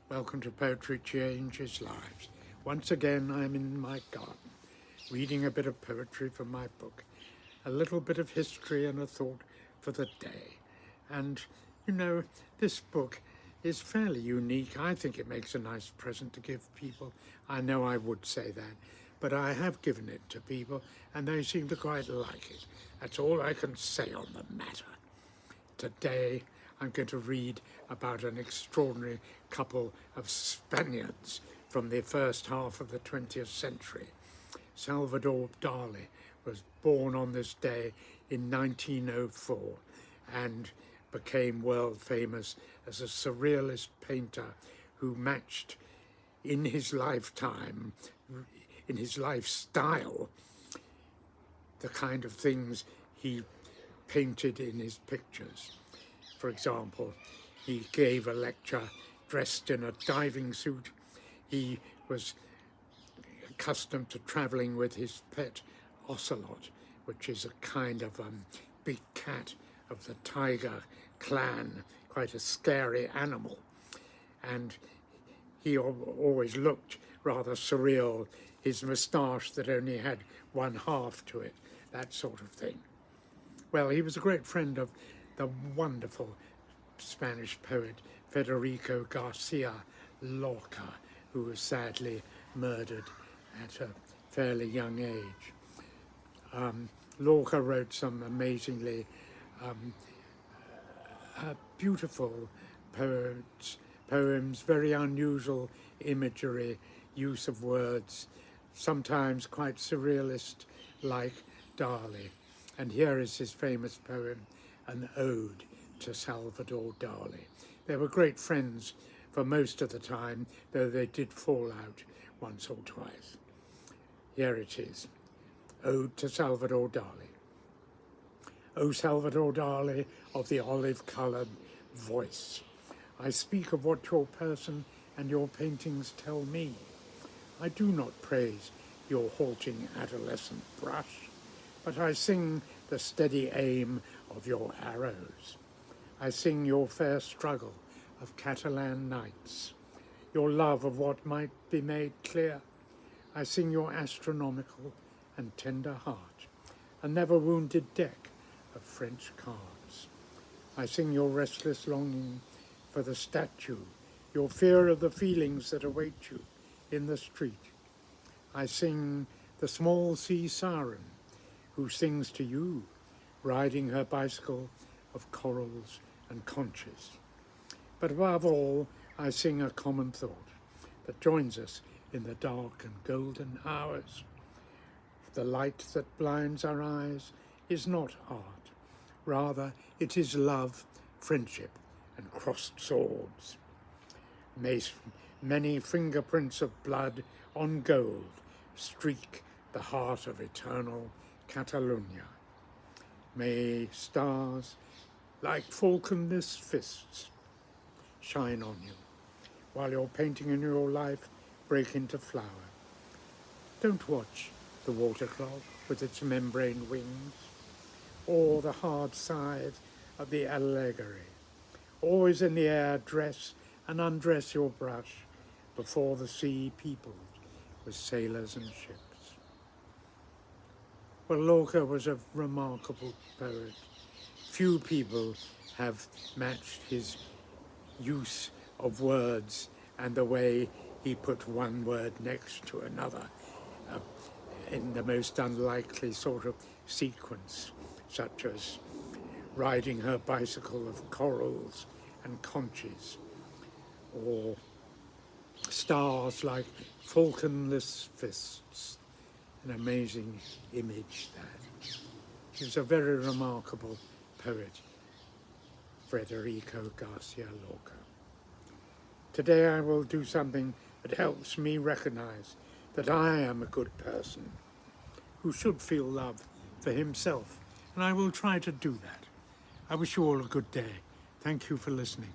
Welcome to Poetry Changes Lives. Once again, I'm in my garden, reading a bit of poetry from my book, a little bit of history and a thought for the day. And, you know, this book is fairly unique. I think it makes a nice present to give people. I know I would say that, but I have given it to people and they seem to quite like it. That's all I can say on the matter. Today, I'm going to read about an extraordinary couple of Spaniards from the first half of the 20th century. Salvador Dali was born on this day in 1904 and became world famous as a surrealist painter who matched in his lifetime, in his lifestyle, the kind of things he painted in his pictures. For example, he gave a lecture dressed in a diving suit. He was accustomed to traveling with his pet ocelot, which is a kind of big cat of the tiger clan, quite a scary animal. And he always looked rather surreal, his moustache that only had one half to it, that sort of thing. Well, he was a great friend of the wonderful Spanish poet Federico García Lorca, who was sadly murdered at a fairly young age. Lorca wrote some amazingly beautiful poems, very unusual imagery, use of words, sometimes quite surrealist, like Dali. And here is his famous poem, An Ode to Salvador Dali. They were great friends for most of the time, though they did fall out once or twice. Here it is, Ode to Salvador Dali. O Salvador Dali of the olive-coloured voice, I speak of what your person and your paintings tell me. I do not praise your halting adolescent brush, but I sing the steady aim of your arrows. I sing your fair struggle of Catalan nights, your love of what might be made clear. I sing your astronomical and tender heart, a never wounded deck of French cards. I sing your restless longing for the statue, your fear of the feelings that await you in the street. I sing the small sea siren, who sings to you, riding her bicycle of corals and conches. But above all, I sing a common thought that joins us in the dark and golden hours. The light that blinds our eyes is not art. Rather, it is love, friendship, and crossed swords. May many fingerprints of blood on gold streak the heart of eternal Catalonia. May stars like falconless fists shine on you, while your painting and your life break into flower. Don't watch the water clock with its membrane wings, or the hard scythe of the allegory. Always in the air, dress and undress your brush before the sea peopled with sailors and ships. Well, Lorca was a remarkable poet. Few people have matched his use of words and the way he put one word next to another in the most unlikely sort of sequence, such as riding her bicycle of corals and conches, or stars like falconless fists. An amazing image that. He was a very remarkable poet, Federico García Lorca. Today I will do something that helps me recognize that I am a good person who should feel love for himself, and I will try to do that. I wish you all a good day. Thank you for listening.